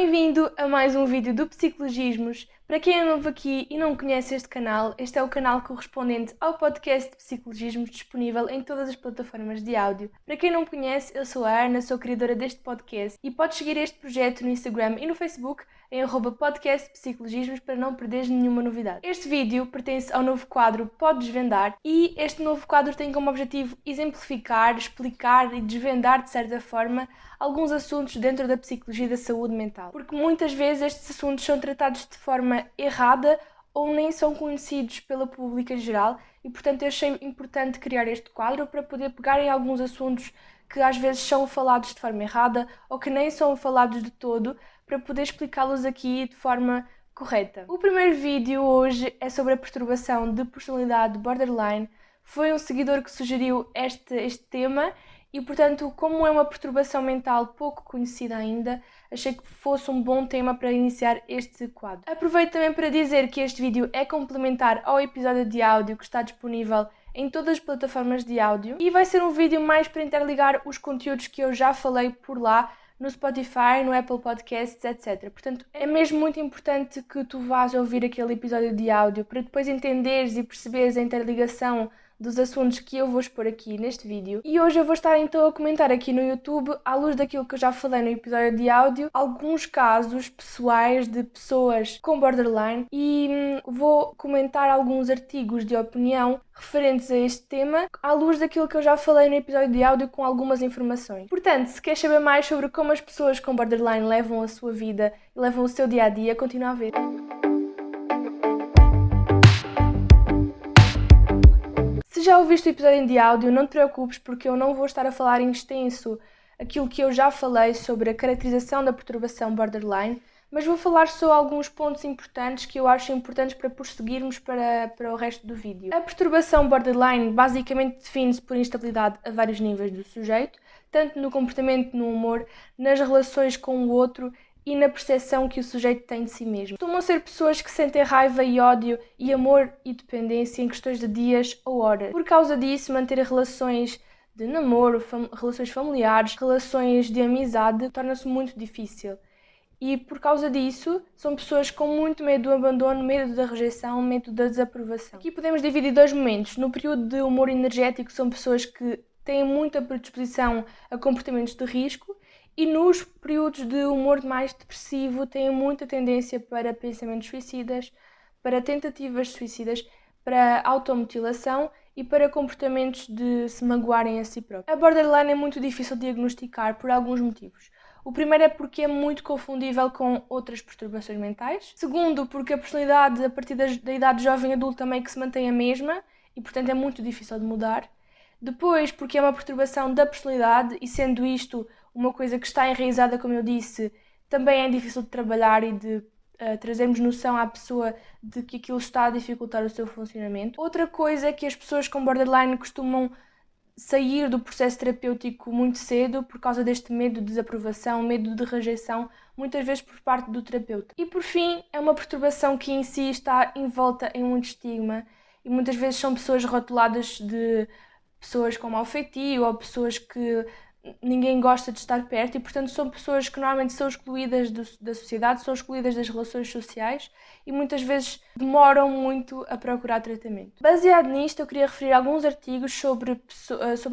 Bem-vindo a mais um vídeo do Psicologismos. Para quem é novo aqui e não conhece este canal, este é o canal correspondente ao podcast de Psicologismos disponível em todas as plataformas de áudio. Para quem não me conhece, eu sou a Ana, sou criadora deste podcast e podes seguir este projeto no Instagram e no Facebook em @podcastpsicologismos para não perderes nenhuma novidade. Este vídeo pertence ao novo quadro Pode Desvendar e este novo quadro tem como objetivo exemplificar, explicar e desvendar de certa forma alguns assuntos dentro da psicologia da saúde mental. Porque muitas vezes estes assuntos são tratados de forma errada ou nem são conhecidos pela pública em geral e, portanto, eu achei importante criar este quadro para poder pegar em alguns assuntos que às vezes são falados de forma errada ou que nem são falados de todo, para poder explicá-los aqui de forma correta. O primeiro vídeo hoje é sobre a perturbação de personalidade borderline. Foi um seguidor que sugeriu este tema e, portanto, como é uma perturbação mental pouco conhecida ainda, achei que fosse um bom tema para iniciar este quadro. Aproveito também para dizer que este vídeo é complementar ao episódio de áudio que está disponível em todas as plataformas de áudio e vai ser um vídeo mais para interligar os conteúdos que eu já falei por lá, no Spotify, no Apple Podcasts, etc. Portanto, é mesmo muito importante que tu vás ouvir aquele episódio de áudio para depois entenderes e perceberes a interligação dos assuntos que eu vou expor aqui neste vídeo. E hoje eu vou estar então a comentar aqui no YouTube, à luz daquilo que eu já falei no episódio de áudio, alguns casos pessoais de pessoas com borderline e vou comentar alguns artigos de opinião referentes a este tema, à luz daquilo que eu já falei no episódio de áudio com algumas informações. Portanto, se queres saber mais sobre como as pessoas com borderline levam a sua vida e levam o seu dia-a-dia, continua a ver. Se já ouviste o episódio de áudio, não te preocupes porque eu não vou estar a falar em extenso aquilo que eu já falei sobre a caracterização da perturbação borderline, mas vou falar só alguns pontos importantes que eu acho importantes para prosseguirmos para o resto do vídeo. A perturbação borderline basicamente define-se por instabilidade a vários níveis do sujeito, tanto no comportamento, no humor, nas relações com o outro e na percepção que o sujeito tem de si mesmo. Costumam ser pessoas que sentem raiva e ódio e amor e dependência em questões de dias ou horas. Por causa disso, manter relações de namoro, relações familiares, relações de amizade, torna-se muito difícil. E por causa disso, são pessoas com muito medo do abandono, medo da rejeição, medo da desaprovação. Aqui podemos dividir dois momentos. No período de humor energético, são pessoas que têm muita predisposição a comportamentos de risco, e nos períodos de humor mais depressivo têm muita tendência para pensamentos suicidas, para tentativas suicidas, para automutilação e para comportamentos de se magoarem a si próprios. A borderline é muito difícil de diagnosticar por alguns motivos. O primeiro é porque é muito confundível com outras perturbações mentais. Segundo, porque a personalidade a partir da idade jovem adulta meio que se mantém a mesma e, portanto, é muito difícil de mudar. Depois, porque é uma perturbação da personalidade e, sendo isto uma coisa que está enraizada, como eu disse, também é difícil de trabalhar e de trazermos noção à pessoa de que aquilo está a dificultar o seu funcionamento. Outra coisa é que as pessoas com borderline costumam sair do processo terapêutico muito cedo por causa deste medo de desaprovação, medo de rejeição, muitas vezes por parte do terapeuta. E por fim, é uma perturbação que em si está envolta em muito estigma e muitas vezes são pessoas rotuladas de pessoas com mau feitio ou pessoas que ninguém gosta de estar perto e, portanto, são pessoas que normalmente são excluídas da sociedade, são excluídas das relações sociais e muitas vezes demoram muito a procurar tratamento. Baseado nisto, eu queria referir alguns artigos sobre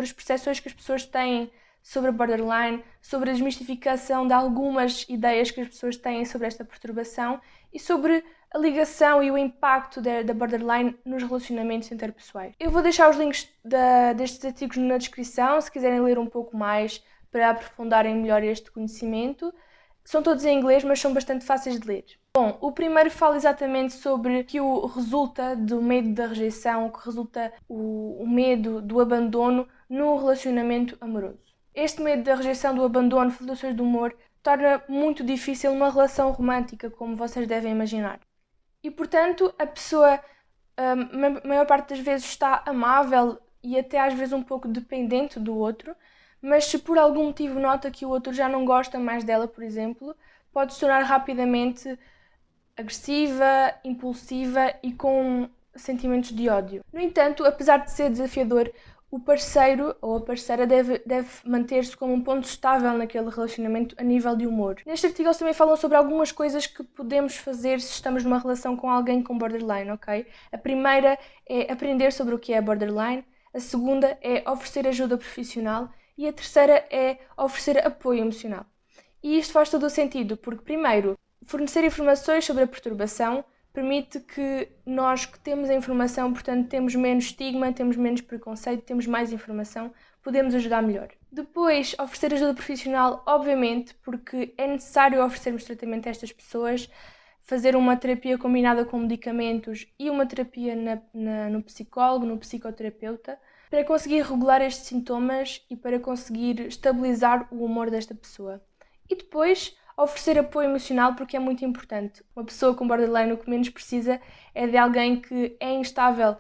as percepções que as pessoas têm sobre a borderline, sobre a desmistificação de algumas ideias que as pessoas têm sobre esta perturbação e sobre a ligação e o impacto da borderline nos relacionamentos interpessoais. Eu vou deixar os links destes artigos na descrição, se quiserem ler um pouco mais para aprofundarem melhor este conhecimento. São todos em inglês, mas são bastante fáceis de ler. Bom, o primeiro fala exatamente sobre que o resulta do medo da rejeição, que resulta o medo do abandono no relacionamento amoroso. Este medo da rejeição, do abandono, flutuações do humor, torna muito difícil uma relação romântica, como vocês devem imaginar. E, portanto, a pessoa, a maior parte das vezes, está amável e até às vezes um pouco dependente do outro, mas se por algum motivo nota que o outro já não gosta mais dela, por exemplo, pode se tornar rapidamente agressiva, impulsiva e com sentimentos de ódio. No entanto, apesar de ser desafiador, o parceiro ou a parceira deve manter-se como um ponto estável naquele relacionamento a nível de humor. Neste artigo eles também falam sobre algumas coisas que podemos fazer se estamos numa relação com alguém com borderline, ok? A primeira é aprender sobre o que é borderline, a segunda é oferecer ajuda profissional e a terceira é oferecer apoio emocional. E isto faz todo o sentido, porque primeiro, fornecer informações sobre a perturbação permite que nós que temos a informação, portanto, temos menos estigma, temos menos preconceito, temos mais informação, podemos ajudar melhor. Depois, oferecer ajuda profissional, obviamente, porque é necessário oferecermos tratamento a estas pessoas, fazer uma terapia combinada com medicamentos e uma terapia no psicólogo, no psicoterapeuta, para conseguir regular estes sintomas e para conseguir estabilizar o humor desta pessoa. E depois, oferecer apoio emocional, porque é muito importante. Uma pessoa com borderline o que menos precisa é de alguém que é instável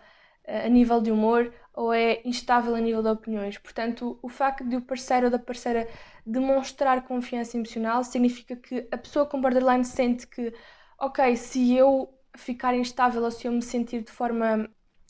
a nível de humor ou é instável a nível de opiniões. Portanto, o facto de o parceiro ou da parceira demonstrar confiança emocional significa que a pessoa com borderline sente que, ok, se eu ficar instável ou se eu me sentir de forma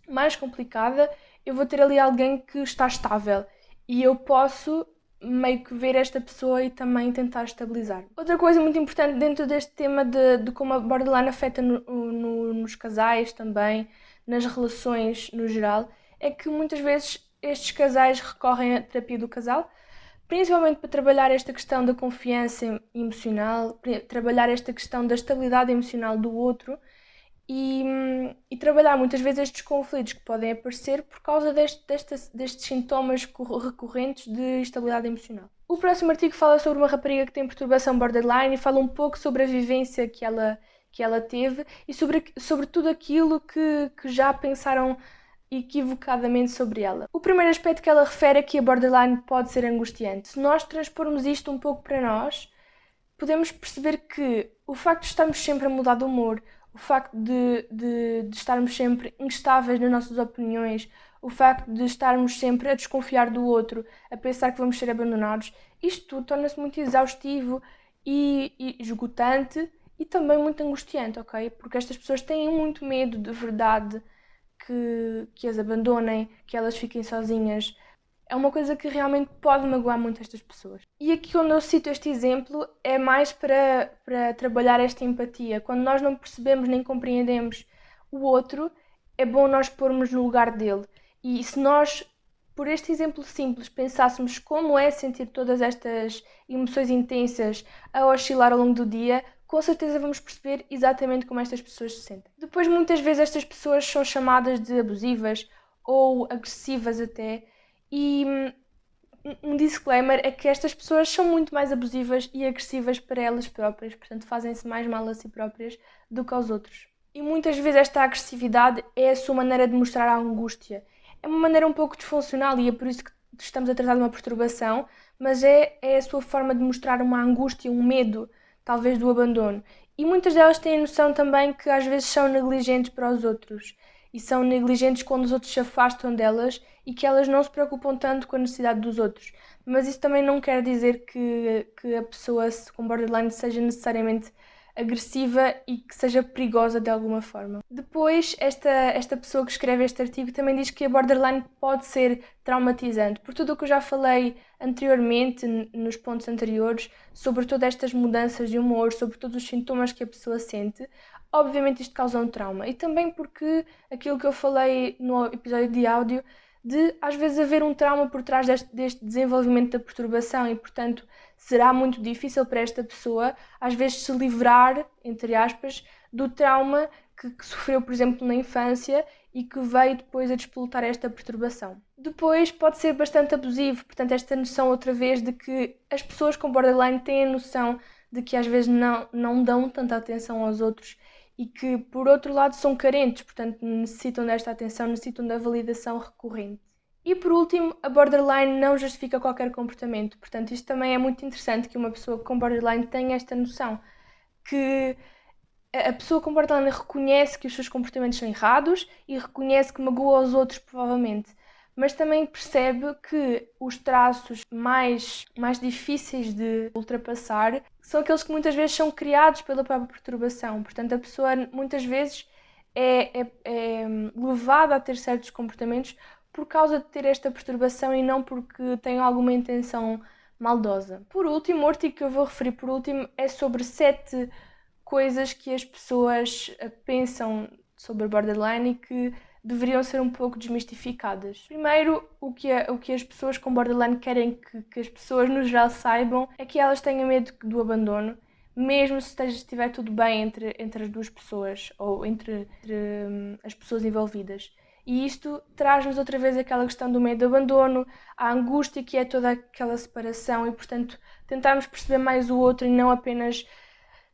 mais complicada, eu vou ter ali alguém que está estável e eu posso meio que ver esta pessoa e também tentar estabilizar. Outra coisa muito importante dentro deste tema de como a borderline afeta nos casais também, nas relações no geral, é que muitas vezes estes casais recorrem à terapia do casal, principalmente para trabalhar esta questão da confiança emocional, trabalhar esta questão da estabilidade emocional do outro e trabalhar muitas vezes estes conflitos que podem aparecer por causa destes sintomas recorrentes de instabilidade emocional. O próximo artigo fala sobre uma rapariga que tem perturbação borderline e fala um pouco sobre a vivência que ela teve e sobre tudo aquilo que já pensaram equivocadamente sobre ela. O primeiro aspecto que ela refere é que a borderline pode ser angustiante. Se nós transpormos isto um pouco para nós, podemos perceber que o facto de estarmos sempre a mudar de humor, o facto de estarmos sempre instáveis nas nossas opiniões, o facto de estarmos sempre a desconfiar do outro, a pensar que vamos ser abandonados, isto tudo torna-se muito exaustivo e esgotante e também muito angustiante, ok? Porque estas pessoas têm muito medo de verdade que as abandonem, que elas fiquem sozinhas. É uma coisa que realmente pode magoar muito estas pessoas. E aqui quando eu cito este exemplo é mais para trabalhar esta empatia. Quando nós não percebemos nem compreendemos o outro, é bom nós pormos no lugar dele. E se nós, por este exemplo simples, pensássemos como é sentir todas estas emoções intensas a oscilar ao longo do dia, com certeza vamos perceber exatamente como estas pessoas se sentem. Depois, muitas vezes estas pessoas são chamadas de abusivas ou agressivas até, e um disclaimer é que estas pessoas são muito mais abusivas e agressivas para elas próprias, portanto fazem-se mais mal a si próprias do que aos outros. E muitas vezes esta agressividade é a sua maneira de mostrar a angústia. É uma maneira um pouco disfuncional e é por isso que estamos a tratar de uma perturbação, mas é a sua forma de mostrar uma angústia, um medo, talvez do abandono. E muitas delas têm a noção também que às vezes são negligentes para os outros e são negligentes quando os outros se afastam delas e que elas não se preocupam tanto com a necessidade dos outros. Mas isso também não quer dizer que a pessoa com borderline seja necessariamente agressiva e que seja perigosa de alguma forma. Depois, esta pessoa que escreve este artigo também diz que a borderline pode ser traumatizante. Por tudo o que eu já falei anteriormente, nos pontos anteriores, sobre todas estas mudanças de humor, sobre todos os sintomas que a pessoa sente, obviamente isto causa um trauma. E também porque aquilo que eu falei no episódio de áudio, de às vezes haver um trauma por trás deste desenvolvimento da perturbação e, portanto, será muito difícil para esta pessoa, às vezes, se livrar, entre aspas, do trauma que sofreu, por exemplo, na infância e que veio depois a despoltar esta perturbação. Depois pode ser bastante abusivo, portanto, esta noção outra vez de que as pessoas com borderline têm a noção de que às vezes não dão tanta atenção aos outros e que, por outro lado, são carentes, portanto, necessitam desta atenção, necessitam da validação recorrente. E, por último, a borderline não justifica qualquer comportamento. Portanto, isto também é muito interessante que uma pessoa com borderline tenha esta noção, que a pessoa com borderline reconhece que os seus comportamentos são errados e reconhece que magoa os outros, provavelmente, mas também percebe que os traços mais difíceis de ultrapassar são aqueles que muitas vezes são criados pela própria perturbação. Portanto, a pessoa muitas vezes é levada a ter certos comportamentos por causa de ter esta perturbação e não porque tenham alguma intenção maldosa. Por último, o artigo que eu vou referir por último é sobre 7 coisas que as pessoas pensam sobre borderline e que deveriam ser um pouco desmistificadas. Primeiro, o que as pessoas com borderline querem que as pessoas no geral saibam é que elas tenham medo do abandono, mesmo se estiver tudo bem entre as duas pessoas ou entre as pessoas envolvidas. E isto traz-nos outra vez aquela questão do medo do abandono, a angústia que é toda aquela separação e, portanto, tentarmos perceber mais o outro e não apenas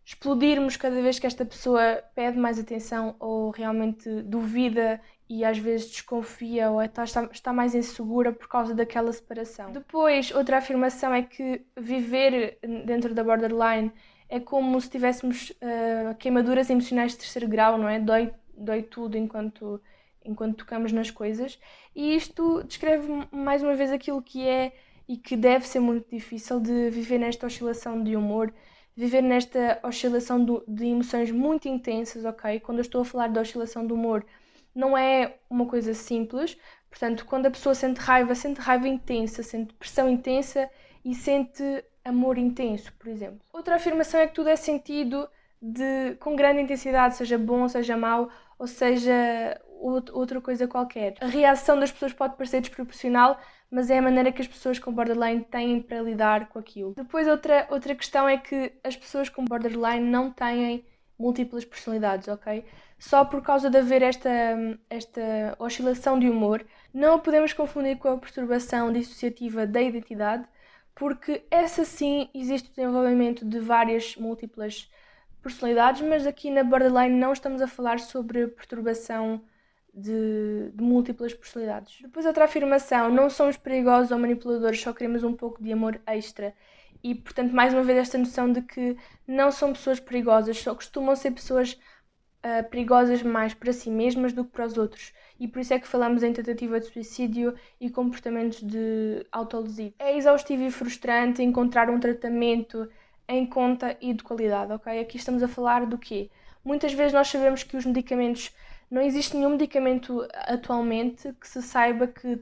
explodirmos cada vez que esta pessoa pede mais atenção ou realmente duvida e às vezes desconfia ou está mais insegura por causa daquela separação. Depois, outra afirmação é que viver dentro da borderline é como se tivéssemos queimaduras emocionais de terceiro grau, não é? Dói tudo enquanto tocamos nas coisas, e isto descreve mais uma vez aquilo que é e que deve ser muito difícil de viver nesta oscilação de humor, viver nesta oscilação de emoções muito intensas, ok? Quando eu estou a falar de oscilação do humor, não é uma coisa simples, portanto, quando a pessoa sente raiva intensa, sente pressão intensa e sente amor intenso, por exemplo. Outra afirmação é que tudo é sentido com grande intensidade, seja bom, seja mau, ou seja outra coisa qualquer. A reação das pessoas pode parecer desproporcional, mas é a maneira que as pessoas com borderline têm para lidar com aquilo. Depois, outra questão é que as pessoas com borderline não têm múltiplas personalidades, ok? Só por causa de haver esta oscilação de humor, não a podemos confundir com a perturbação dissociativa da identidade, porque essa sim existe o desenvolvimento de várias múltiplas personalidades, mas aqui na borderline não estamos a falar sobre perturbação de múltiplas personalidades. Depois, outra afirmação: não somos perigosos ou manipuladores, só queremos um pouco de amor extra. E, portanto, mais uma vez esta noção de que não são pessoas perigosas, só costumam ser pessoas perigosas mais para si mesmas do que para os outros. E por isso é que falamos em tentativa de suicídio e comportamentos de autolesivo. É exaustivo e frustrante encontrar um tratamento em conta e de qualidade, ok? Aqui estamos a falar do quê? Muitas vezes nós sabemos que os medicamentos, não existe nenhum medicamento atualmente que se saiba que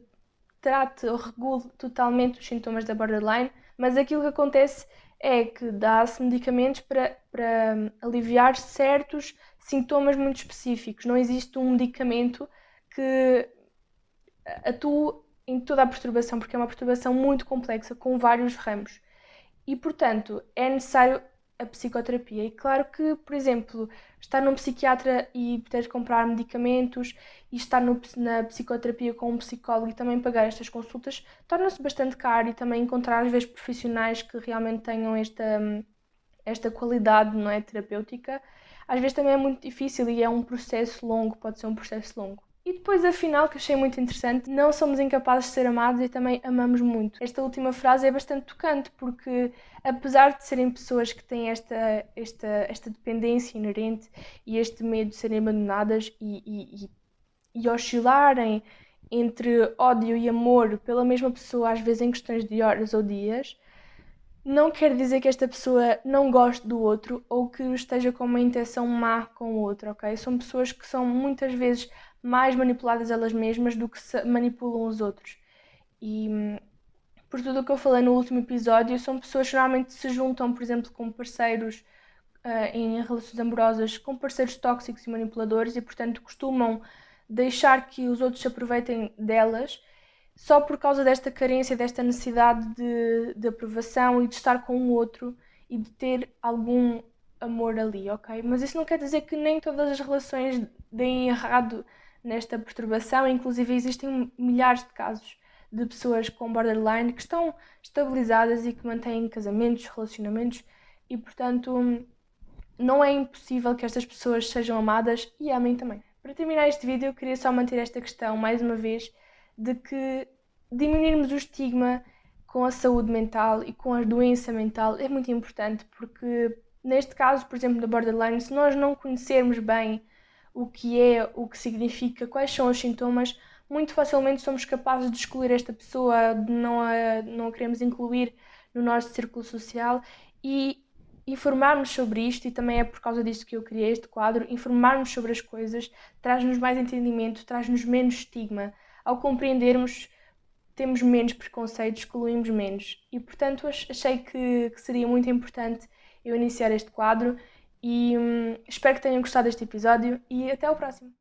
trate ou regule totalmente os sintomas da borderline, mas aquilo que acontece é que dá-se medicamentos para aliviar certos sintomas muito específicos. Não existe um medicamento que atue em toda a perturbação, porque é uma perturbação muito complexa, com vários ramos. E, portanto, é necessário a psicoterapia. E claro que, por exemplo, estar num psiquiatra e poder comprar medicamentos e estar na psicoterapia com um psicólogo e também pagar estas consultas torna-se bastante caro, e também encontrar às vezes profissionais que realmente tenham esta qualidade, não é, terapêutica, às vezes também é muito difícil e é um processo longo, pode ser um processo longo. E depois, afinal, que achei muito interessante, não somos incapazes de ser amados e também amamos muito. Esta última frase é bastante tocante, porque apesar de serem pessoas que têm esta dependência inerente e este medo de serem abandonadas e oscilarem entre ódio e amor pela mesma pessoa, às vezes em questões de horas ou dias, não quer dizer que esta pessoa não goste do outro ou que esteja com uma intenção má com o outro, ok? São pessoas que são muitas vezes mais manipuladas elas mesmas do que manipulam os outros. E por tudo o que eu falei no último episódio, são pessoas que normalmente se juntam, por exemplo, com parceiros em relações amorosas, com parceiros tóxicos e manipuladores, e portanto costumam deixar que os outros se aproveitem delas só por causa desta carência, desta necessidade de aprovação e de estar com o outro e de ter algum amor ali, ok? Mas isso não quer dizer que nem todas as relações deem errado nesta perturbação. Inclusive existem milhares de casos de pessoas com borderline que estão estabilizadas e que mantêm casamentos, relacionamentos, e portanto não é impossível que estas pessoas sejam amadas e amem também. Para terminar este vídeo, eu queria só manter esta questão mais uma vez de que diminuirmos o estigma com a saúde mental e com a doença mental é muito importante, porque neste caso, por exemplo, da borderline, se nós não conhecermos bem o que é, o que significa, quais são os sintomas, muito facilmente somos capazes de excluir esta pessoa, de não a queremos incluir no nosso círculo social, e informarmos sobre isto, e também é por causa disto que eu criei este quadro, informarmos sobre as coisas traz-nos mais entendimento, traz-nos menos estigma. ao compreendermos, temos menos preconceitos, excluímos menos. E, portanto, achei que seria muito importante eu iniciar este quadro e espero que tenham gostado deste episódio e até ao próximo.